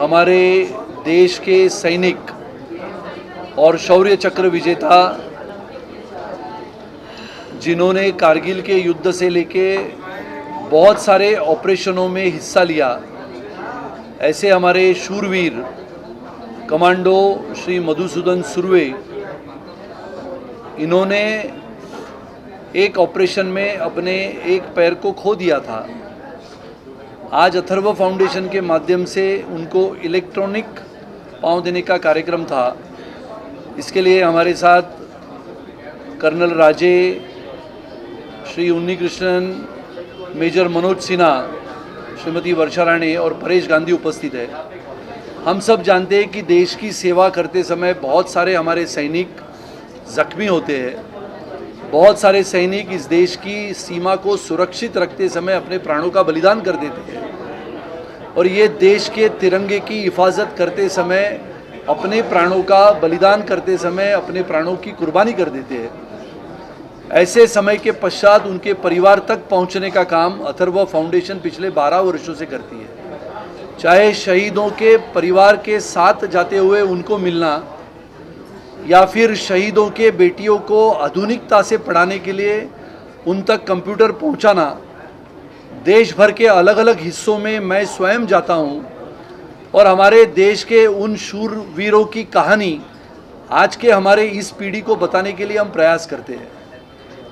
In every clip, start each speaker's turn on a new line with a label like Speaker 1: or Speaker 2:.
Speaker 1: हमारे देश के सैनिक और शौर्य चक्र विजेता जिन्होंने कारगिल के युद्ध से लेके बहुत सारे ऑपरेशनों में हिस्सा लिया, ऐसे हमारे शूरवीर कमांडो श्री मधुसूदन सुरवे, इन्होंने एक ऑपरेशन में अपने एक पैर को खो दिया था। आज अथर्व फाउंडेशन के माध्यम से उनको इलेक्ट्रॉनिक पाँव देने का कार्यक्रम था। इसके लिए हमारे साथ कर्नल राजे, श्री उन्नी कृष्णन, मेजर मनोज सिन्हा, श्रीमती वर्षा राणे और परेश गांधी उपस्थित है। हम सब जानते हैं कि देश की सेवा करते समय बहुत सारे हमारे सैनिक जख्मी होते हैं। बहुत सारे सैनिक इस देश की सीमा को सुरक्षित रखते समय अपने प्राणों का बलिदान कर देते हैं और ये देश के तिरंगे की हिफाजत करते समय, अपने प्राणों का बलिदान करते समय अपने प्राणों की कुर्बानी कर देते हैं। ऐसे समय के पश्चात उनके परिवार तक पहुंचने का काम अथर्व फाउंडेशन पिछले 12 वर्षों से करती है। चाहे शहीदों के परिवार के साथ जाते हुए उनको मिलना या फिर शहीदों के बेटियों को आधुनिकता से पढ़ाने के लिए उन तक कंप्यूटर पहुंचाना। देश भर के अलग अलग हिस्सों में मैं स्वयं जाता हूं और हमारे देश के उन शूरवीरों की कहानी आज के हमारे इस पीढ़ी को बताने के लिए हम प्रयास करते हैं।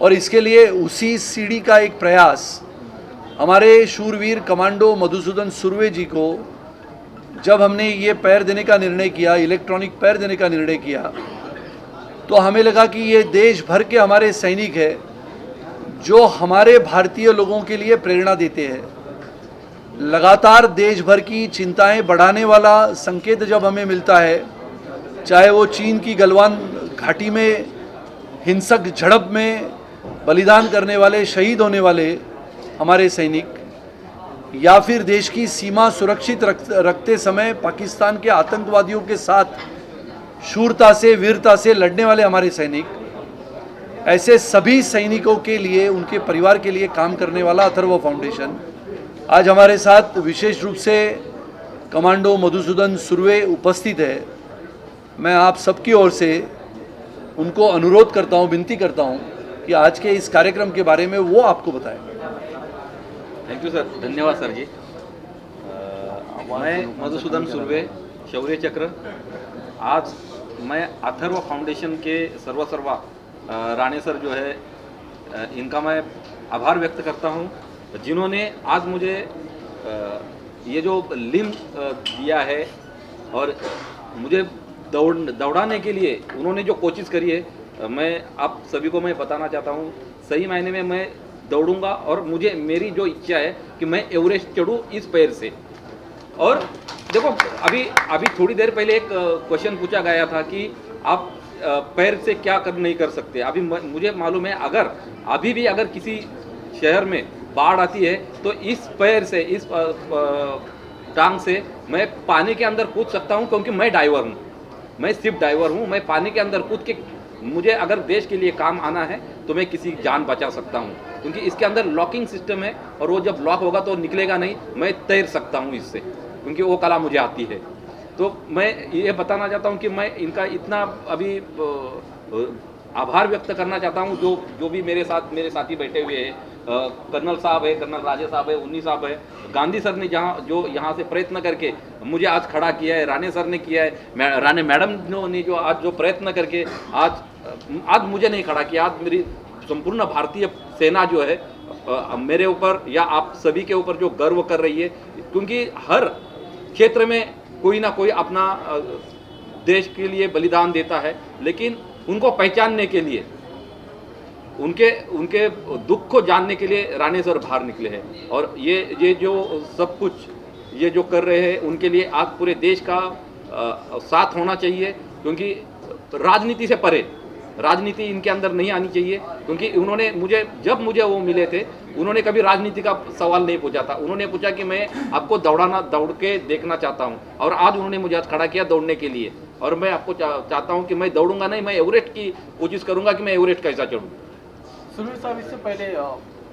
Speaker 1: और इसके लिए उसी सीढ़ी का एक प्रयास हमारे शूरवीर कमांडो मधुसूदन सुरवे जी को, जब हमने ये पैर देने का निर्णय किया, इलेक्ट्रॉनिक पैर देने का निर्णय किया, तो हमें लगा कि ये देश भर के हमारे सैनिक हैं जो हमारे भारतीय लोगों के लिए प्रेरणा देते हैं। लगातार देश भर की चिंताएं बढ़ाने वाला संकेत जब हमें मिलता है, चाहे वो चीन की गलवान घाटी में हिंसक झड़प में बलिदान करने वाले, शहीद होने वाले हमारे सैनिक, या फिर देश की सीमा सुरक्षित रखते समय पाकिस्तान के आतंकवादियों के साथ शूरता से, वीरता से लड़ने वाले हमारे सैनिक, ऐसे सभी सैनिकों के लिए, उनके परिवार के लिए काम करने वाला अथर्व फाउंडेशन आज हमारे साथ विशेष रूप से कमांडो मधुसूदन सुरवे उपस्थित है। मैं आप सबकी ओर से उनको अनुरोध करता हूं, विनती करता हूं कि आज के इस कार्यक्रम के बारे में वो आपको बताएं।
Speaker 2: थैंक यू सर, धन्यवाद सर जी। मैं मधुसूदन सुरवे, शौर्य चक्र। आज मैं अथर्व फाउंडेशन के सर्वा राणे सर जो है, इनका मैं आभार व्यक्त करता हूं, जिन्होंने आज मुझे ये जो लिम्ब दिया है और मुझे दौड़ाने के लिए उन्होंने जो कोशिश करी है, मैं आप सभी को मैं बताना चाहता हूं, सही मायने में मैं दौड़ूंगा और मेरी जो इच्छा है कि मैं एवरेस्ट चढ़ूं इस पैर से। और देखो, अभी थोड़ी देर पहले एक क्वेश्चन पूछा गया था कि आप पैर से क्या नहीं कर सकते। अभी मुझे मालूम है, अभी भी अगर किसी शहर में बाढ़ आती है तो इस पैर से, इस टांग से मैं पानी के अंदर कूद सकता हूं, क्योंकि मैं डाइवर हूं, मैं सिर्फ डाइवर हूं। मैं पानी के अंदर कूद के, मुझे अगर देश के लिए काम आना है तो मैं किसी जान बचा सकता हूं, क्योंकि इसके अंदर लॉकिंग सिस्टम है और वो जब लॉक होगा तो निकलेगा नहीं। मैं तैर सकता हूं इससे, क्योंकि वो कला मुझे आती है। तो मैं ये बताना चाहता हूं कि मैं इनका इतना अभी आभार व्यक्त करना चाहता हूं, जो भी मेरे साथी बैठे हुए हैं। कर्नल साहब है, कर्नल राजे साहब है, उन्नी साहब है, गांधी सर ने यहाँ से प्रयत्न करके मुझे आज खड़ा किया है, राणे सर ने किया है, राणे मैडम ने जो आज जो प्रयत्न करके आज मुझे नहीं खड़ा किया। आज मेरी संपूर्ण भारतीय सेना जो है मेरे ऊपर या आप सभी के ऊपर जो गर्व कर रही है, क्योंकि हर क्षेत्र में कोई ना कोई अपना देश के लिए बलिदान देता है, लेकिन उनको पहचानने के लिए, उनके दुख को जानने के लिए राणे सर बाहर निकले हैं। और ये जो सब कुछ ये जो कर रहे हैं, उनके लिए आज पूरे देश का साथ होना चाहिए, क्योंकि राजनीति से परे, राजनीति इनके अंदर नहीं आनी चाहिए। क्योंकि उन्होंने जब मुझे वो मिले थे, उन्होंने कभी राजनीति का सवाल नहीं पूछा था। उन्होंने पूछा कि मैं आपको दौड़ के देखना चाहता हूँ, और आज उन्होंने मुझे आज खड़ा किया दौड़ने के लिए। और मैं आपको चाहता हूँ कि मैं दौड़ूंगा नहीं, मैं एवरेस्ट की कोशिश करूंगा कि मैं एवरेस्ट कैसा चढ़ूँ।
Speaker 3: सुनील साहब, इससे पहले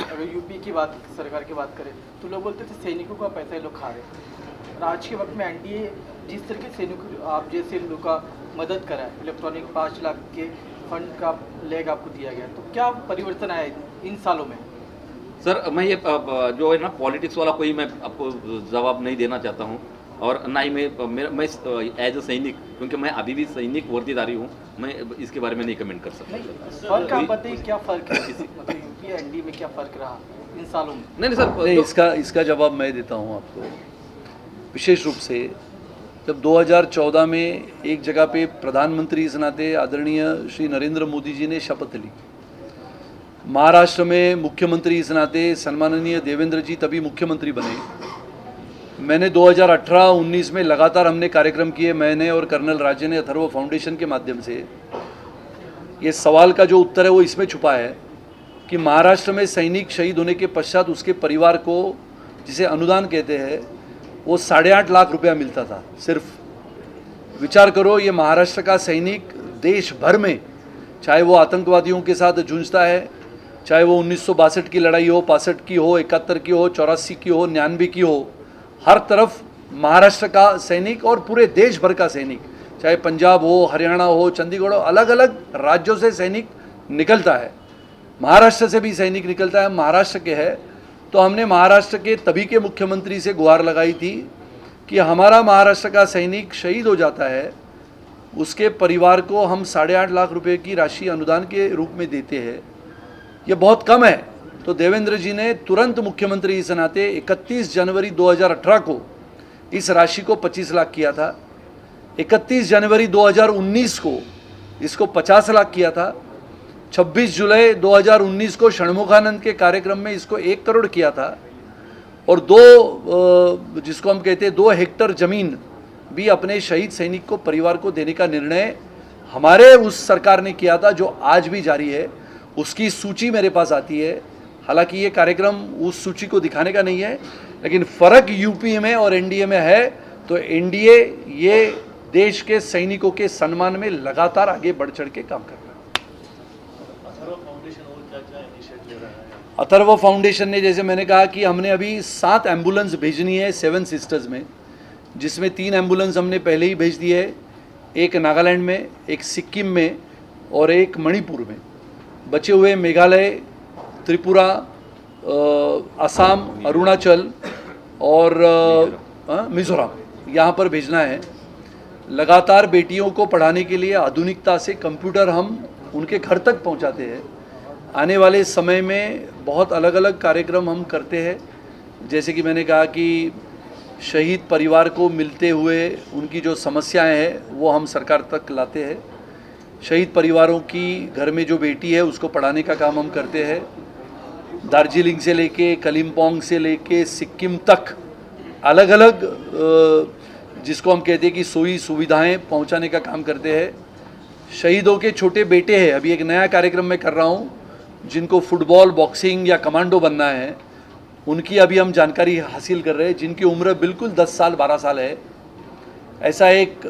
Speaker 3: अगर यूपी की बात, सरकार की बात करें तो लोग बोलते थे सैनिकों का पैसा ये लोग खा रहे, आज के वक्त में एनडीए जिस तरह के सैनिक आप जैसे लोगों का मदद करा है, इलेक्ट्रॉनिक 5 लाख के फंड का लेग आपको दिया गया, तो क्या परिवर्तन आया इन सालों में?
Speaker 2: सर मैं ये जो है ना पॉलिटिक्स वाला कोई मैं आपको जवाब नहीं देना चाहता हूँ, और ना ही मैं एज अ सैनिक, क्योंकि मैं अभी भी सैनिक वर्दीधारी हूँ, मैं इसके बारे में नहीं कमेंट कर सकता।
Speaker 3: फर्क आप बताइए, क्या फर्क है मतलब यूपी एनडीए में क्या फर्क रहा इन सालों में?
Speaker 2: नहीं सर,
Speaker 1: नहीं, इसका जवाब मैं देता हूँ आपको। विशेष रूप से जब 2014 में एक जगह पे प्रधानमंत्री इस नाते आदरणीय श्री नरेंद्र मोदी जी ने शपथ ली, महाराष्ट्र में मुख्यमंत्री इस नाते सम्माननीय देवेंद्र जी तभी मुख्यमंत्री बने। मैंने 2018-19 में लगातार हमने कार्यक्रम किए, मैंने और कर्नल राजे ने अथर्व फाउंडेशन के माध्यम से। ये सवाल का जो उत्तर है वो इसमें छुपा है कि महाराष्ट्र में सैनिक शहीद होने के पश्चात उसके परिवार को, जिसे अनुदान कहते हैं, वो 8.5 लाख रुपया मिलता था। सिर्फ विचार करो, ये महाराष्ट्र का सैनिक देश भर में, चाहे वो आतंकवादियों के साथ जूझता है, चाहे वो 1962 की लड़ाई हो, 65 की हो, 71 की हो, 84 की हो, 99 की हो, हर तरफ महाराष्ट्र का सैनिक और पूरे देश भर का सैनिक, चाहे पंजाब हो, हरियाणा हो, चंडीगढ़ हो, अलग अलग राज्यों से सैनिक निकलता है। महाराष्ट्र से भी सैनिक निकलता है। महाराष्ट्र के है तो हमने महाराष्ट्र के तभी के मुख्यमंत्री से गुहार लगाई थी कि हमारा महाराष्ट्र का सैनिक शहीद हो जाता है, उसके परिवार को हम 8.5 लाख रुपए की राशि अनुदान के रूप में देते हैं। ये बहुत कम है। तो देवेंद्र जी ने तुरंत मुख्यमंत्री इस नाते 31 जनवरी 2018 को इस राशि को 25 लाख किया था। 31 जनवरी 2019 को इसको 50 लाख किया था। 26 जुलाई 2019 को षणमुखानंद के कार्यक्रम में इसको 1 करोड़ किया था। और जिसको हम कहते हैं 2 हेक्टर ज़मीन भी अपने शहीद सैनिक को परिवार को देने का निर्णय हमारे उस सरकार ने किया था, जो आज भी जारी है। उसकी सूची मेरे पास आती है। हालांकि ये कार्यक्रम उस सूची को दिखाने का नहीं है, लेकिन फ़र्क यूपी में और एनडीए में है। तो एनडीए ये देश के सैनिकों के सम्मान में लगातार आगे बढ़ चढ़ के काम कर रहा है। अथर्व फाउंडेशन ने, जैसे मैंने कहा कि हमने अभी 7 एम्बुलेंस भेजनी है 7 सिस्टर्स में, जिसमें 3 एम्बुलेंस हमने पहले ही भेज दी है, एक नागालैंड में, एक सिक्किम में और एक मणिपुर में। बचे हुए मेघालय, त्रिपुरा, असम, अरुणाचल और मिज़ोरम, यहाँ पर भेजना है। लगातार बेटियों को पढ़ाने के लिए आधुनिकता से कंप्यूटर हम उनके घर तक पहुँचाते हैं। आने वाले समय में बहुत अलग अलग कार्यक्रम हम करते हैं, जैसे कि मैंने कहा कि शहीद परिवार को मिलते हुए उनकी जो समस्याएं हैं वो हम सरकार तक लाते हैं। शहीद परिवारों की घर में जो बेटी है उसको पढ़ाने का काम हम करते हैं। दार्जिलिंग से लेके कलिम्पोंग से लेके सिक्किम तक अलग अलग जिसको हम कहते हैं कि सुविधाएं पहुंचाने का काम करते हैं। शहीदों के छोटे बेटे हैं, अभी एक नया कार्यक्रम मैं कर रहा हूं, जिनको फुटबॉल, बॉक्सिंग या कमांडो बनना है, उनकी अभी हम जानकारी हासिल कर रहे हैं, जिनकी उम्र बिल्कुल 10 साल 12 साल है। ऐसा एक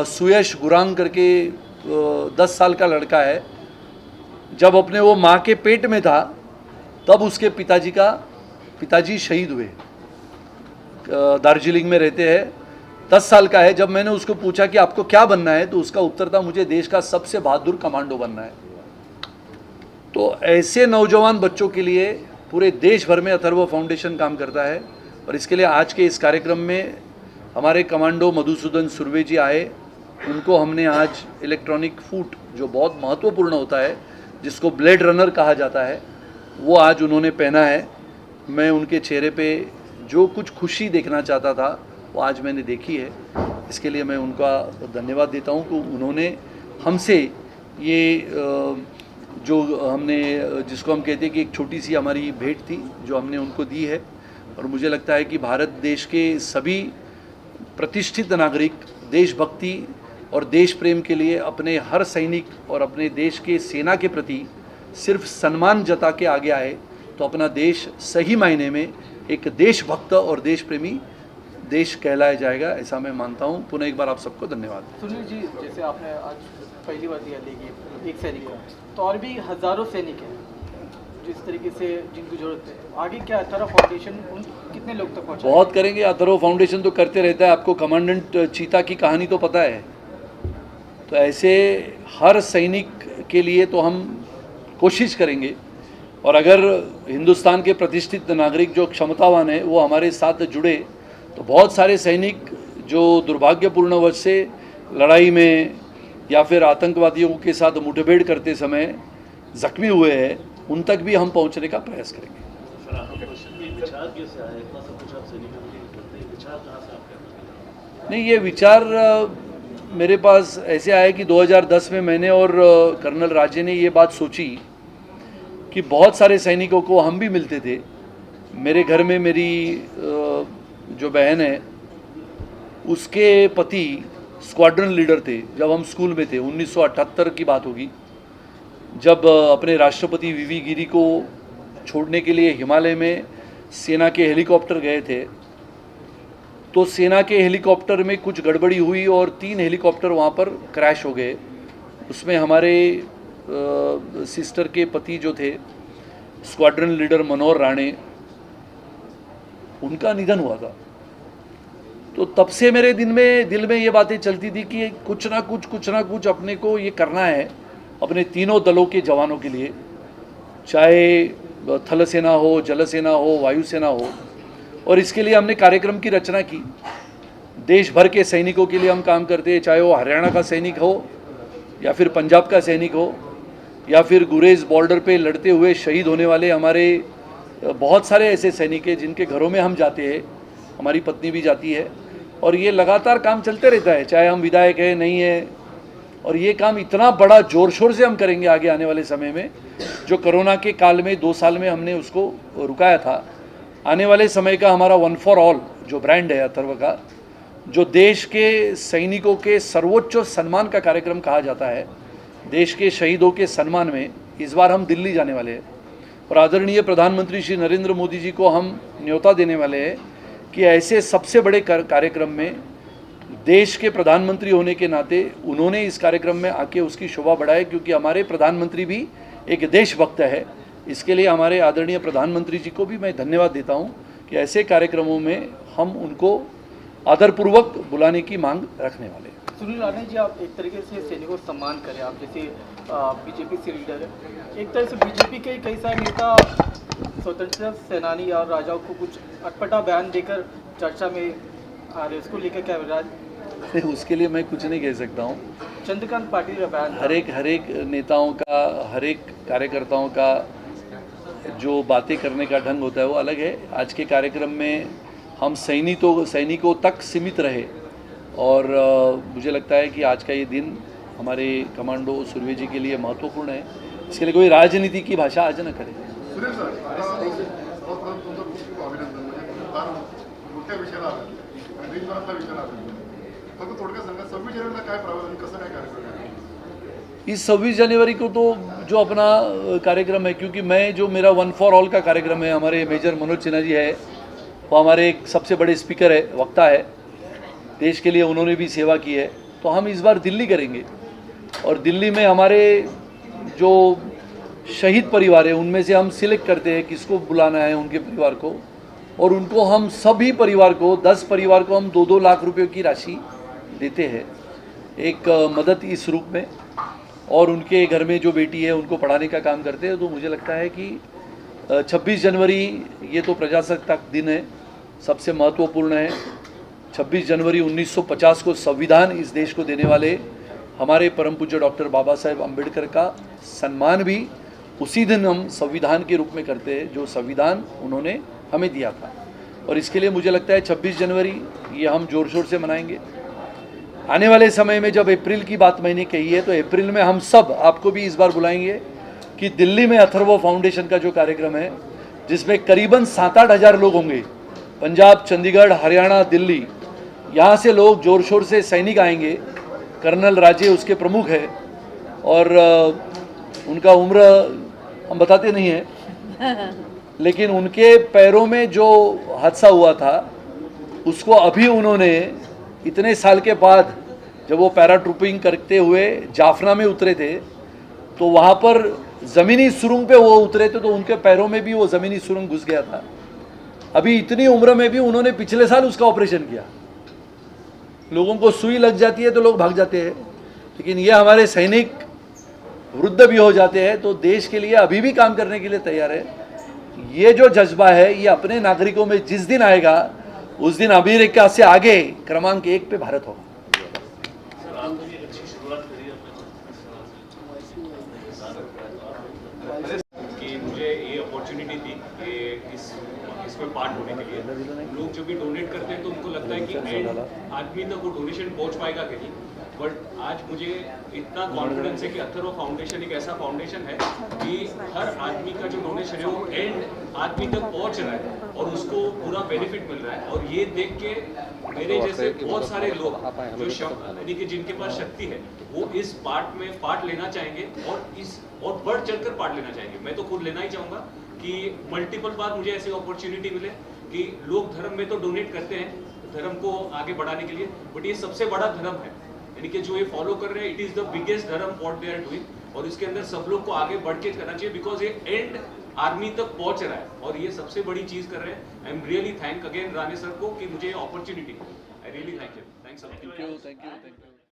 Speaker 1: सुयश गुरांग करके 10 साल का लड़का है। जब अपने वो माँ के पेट में था तब उसके पिताजी शहीद हुए। दार्जिलिंग में रहते हैं, 10 साल का है। जब मैंने उसको पूछा कि आपको क्या बनना है, तो उसका उत्तर था, मुझे देश का सबसे बहादुर कमांडो बनना है। तो ऐसे नौजवान बच्चों के लिए पूरे देश भर में अथर्व फाउंडेशन काम करता है। और इसके लिए आज के इस कार्यक्रम में हमारे कमांडो मधुसूदन सुर्वे जी आए। उनको हमने आज इलेक्ट्रॉनिक फूट, जो बहुत महत्वपूर्ण होता है, जिसको ब्लेड रनर कहा जाता है, वो आज उन्होंने पहना है। मैं उनके चेहरे पे जो कुछ खुशी देखना चाहता था वो आज मैंने देखी है। इसके लिए मैं उनका धन्यवाद देता हूँ कि उन्होंने हमसे ये जो हमने, जिसको हम कहते हैं कि एक छोटी सी हमारी भेंट थी, जो हमने उनको दी है। और मुझे लगता है कि भारत देश के सभी प्रतिष्ठित नागरिक देशभक्ति और देश प्रेम के लिए अपने हर सैनिक और अपने देश के सेना के प्रति सिर्फ सम्मान जता के आगे आए, तो अपना देश सही मायने में एक देशभक्त और देश प्रेमी देश कहलाया जाएगा, ऐसा मैं मानता हूँ। पुनः एक बार आप सबको धन्यवाद।
Speaker 3: सुनील जी, जैसे आपने आज पहली बार दिया लेगी एक सैनिक को, तो और भी हज़ारों सैनिक हैं जिस तरीके से जिनको जरूरत है, तो आगे क्या अथर्व फाउंडेशन उन कितने लोग तक पहुँचा?
Speaker 1: बहुत करेंगे। अथर्व फाउंडेशन तो करते रहता है, आपको कमांडेंट चीता की कहानी तो पता है। तो ऐसे हर सैनिक के लिए तो हम कोशिश करेंगे, और अगर हिंदुस्तान के प्रतिष्ठित नागरिक जो क्षमतावान है वो हमारे साथ जुड़े, तो बहुत सारे सैनिक जो दुर्भाग्यपूर्ण वश से लड़ाई में या फिर आतंकवादियों के साथ मुठभेड़ करते समय जख्मी हुए हैं, उन तक भी हम पहुंचने का प्रयास करेंगे। नहीं, ये विचार मेरे पास ऐसे आया कि 2010 में मैंने और कर्नल राजे ने ये बात सोची कि बहुत सारे सैनिकों को हम भी मिलते थे। मेरे घर में मेरी जो बहन है उसके पति स्क्वाड्रन लीडर थे जब हम स्कूल में थे। 1978 की बात होगी, जब अपने राष्ट्रपति वीवी गिरी को छोड़ने के लिए हिमालय में सेना के हेलीकॉप्टर गए थे। तो सेना के हेलीकॉप्टर में कुछ गड़बड़ी हुई और 3 हेलीकॉप्टर वहाँ पर क्रैश हो गए। उसमें हमारे सिस्टर के पति जो थे स्क्वाड्रन लीडर मनोहर राणे, उनका निधन हुआ था। तो तब से मेरे दिल में ये बातें चलती थी कि कुछ ना कुछ अपने को ये करना है अपने तीनों दलों के जवानों के लिए, चाहे थल सेना हो, जल सेना हो, वायुसेना हो। और इसके लिए हमने कार्यक्रम की रचना की। देश भर के सैनिकों के लिए हम काम करते हैं, चाहे वो हरियाणा का सैनिक हो या फिर पंजाब का सैनिक हो या फिर गुरेज बॉर्डर पे लड़ते हुए शहीद होने वाले हमारे बहुत सारे ऐसे सैनिक हैं जिनके घरों में हम जाते हैं, हमारी पत्नी भी जाती है। और ये लगातार काम चलते रहता है, चाहे हम विधायक हैं नहीं है। और ये काम इतना बड़ा जोर शोर से हम करेंगे आगे आने वाले समय में, जो कोरोना के काल में 2 साल में हमने उसको रुकाया था। आने वाले समय का हमारा वन फॉर ऑल जो ब्रांड है अथर्व का, जो देश के सैनिकों के सर्वोच्च सम्मान का कार्यक्रम कहा जाता है, देश के शहीदों के सम्मान में इस बार हम दिल्ली जाने वाले हैं। और आदरणीय प्रधानमंत्री श्री नरेंद्र मोदी जी को हम न्योता देने वाले हैं कि ऐसे सबसे बड़े कार्यक्रम में देश के प्रधानमंत्री होने के नाते उन्होंने इस कार्यक्रम में आके उसकी शोभा बढ़ाए, क्योंकि हमारे प्रधानमंत्री भी एक देशभक्त है। इसके लिए हमारे आदरणीय प्रधानमंत्री जी को भी मैं धन्यवाद देता हूं कि ऐसे कार्यक्रमों में हम उनको आदरपूर्वक बुलाने की मांग रखने वाले हैं।
Speaker 3: सुनील राणे जी, आप एक तरीके से सैनिकों का सम्मान करें, आप जैसे बीजेपी से लीडर है, एक तरह से बीजेपी के कई सारे नेता स्वतंत्रता सेनानी और राजाओं को कुछ अटपटा बयान देकर चर्चा में आ रहे, उसको लेकर क्या विराज?
Speaker 1: उसके लिए मैं कुछ नहीं कह सकता हूँ।
Speaker 3: चंद्रकांत पाटिल का बयान,
Speaker 1: हर एक नेताओं का, हर एक कार्यकर्ताओं का जो बातें करने का ढंग होता है वो अलग है। आज के कार्यक्रम में हम सैनिकों तक सीमित रहे, और मुझे लगता है कि आज का ये दिन हमारे कमांडो सुरवे जी के लिए महत्वपूर्ण है। इसके लिए कोई राजनीति की भाषा आज न करें। इस 26 जनवरी को तो जो अपना कार्यक्रम है, क्योंकि मैं जो मेरा वन फॉर ऑल का कार्यक्रम है, हमारे मेजर मनोज सिन्हा जी है, वो हमारे एक सबसे बड़े स्पीकर है, वक्ता है, देश के लिए उन्होंने भी सेवा की है। तो हम इस बार दिल्ली करेंगे, और दिल्ली में हमारे जो शहीद परिवार है उनमें से हम सिलेक्ट करते हैं किसको बुलाना है उनके परिवार को, और उनको हम सभी परिवार को 10 परिवार को हम 2-2 लाख रुपए की राशि देते हैं, एक मदद इस रूप में। और उनके घर में जो बेटी है उनको पढ़ाने का काम करते हैं। तो मुझे लगता है कि 26 जनवरी ये तो प्रजासत्ताक दिन है, सबसे महत्वपूर्ण है। 26 जनवरी 1950 को संविधान इस देश को देने वाले हमारे परम पूज्य डॉक्टर बाबा साहेब अम्बेडकर का सम्मान भी उसी दिन हम संविधान के रूप में करते हैं, जो संविधान उन्होंने हमें दिया था। और इसके लिए मुझे लगता है 26 जनवरी ये हम ज़ोर शोर से मनाएंगे। आने वाले समय में जब अप्रैल की बात मैंने कही है, तो अप्रैल में हम सब आपको भी इस बार बुलाएंगे कि दिल्ली में अथर्व फाउंडेशन का जो कार्यक्रम है, जिसमें करीबन 7-8 हज़ार लोग होंगे, पंजाब, चंडीगढ़, हरियाणा, दिल्ली, यहाँ से लोग जोर शोर से सैनिक आएंगे। कर्नल राजे उसके प्रमुख है, और उनका उम्र हम बताते नहीं हैं, लेकिन उनके पैरों में जो हादसा हुआ था उसको अभी उन्होंने इतने साल के बाद, जब वो पैराट्रूपिंग करते हुए जाफना में उतरे थे, तो वहाँ पर ज़मीनी सुरंग पे वो उतरे थे तो उनके पैरों में भी वो ज़मीनी सुरंग घुस गया था। अभी इतनी उम्र में भी उन्होंने पिछले साल उसका ऑपरेशन किया। लोगों को सुई लग जाती है तो लोग भाग जाते हैं, लेकिन ये हमारे सैनिक वृद्ध भी हो जाते हैं तो देश के लिए अभी भी काम करने के लिए तैयार है। ये जो जज्बा है ये अपने नागरिकों में जिस दिन आएगा उस दिन अमेरिका से आगे क्रमांक 1 पे भारत होगा।
Speaker 4: कि मुझे ये अपॉर्चुनिटी दी कि इसमें पार्ट होने के लिए। लोग जब भी डोनेट करते हैं तो उनको लगता है कि एंड आदमी तक वो डोनेशन पहुंच पाएगा कि नहीं, बट आज मुझे इतना कॉन्फिडेंस है कि अथर्व फाउंडेशन एक ऐसा फाउंडेशन है कि हर आदमी का जो डोनेशन है वो एंड आदमी तक पहुंच रहा है और उसको पूरा बेनिफिट मिल रहा है। और ये देख के मेरे जैसे बहुत सारे लोग जो यानी कि जिनके पास शक्ति है वो इस पार्ट में पार्ट लेना चाहेंगे और बढ़ चढ़कर पार्ट लेना चाहेंगे। मैं तो खुद लेना ही चाहूँगा कि मल्टीपल बार मुझे ऐसी अपॉर्चुनिटी मिले कि लोग धर्म में तो डोनेट करते हैं धर्म को आगे बढ़ाने के लिए, बट ये सबसे बड़ा धर्म है, यानी कि जो ये फॉलो कर रहे हैं इट इज द बिगेस्ट धर्म व्हाट दे आर डूइंग। और इसके अंदर सब लोग को आगे बढ़ के करना चाहिए बिकॉज ये एंड आर्मी तक पहुंच रहा है और ये सबसे बड़ी चीज कर रहे हैं। I am really thank again Rane sir को कि मुझे opportunity, I really thank you, thanks a lot.
Speaker 1: Thank you.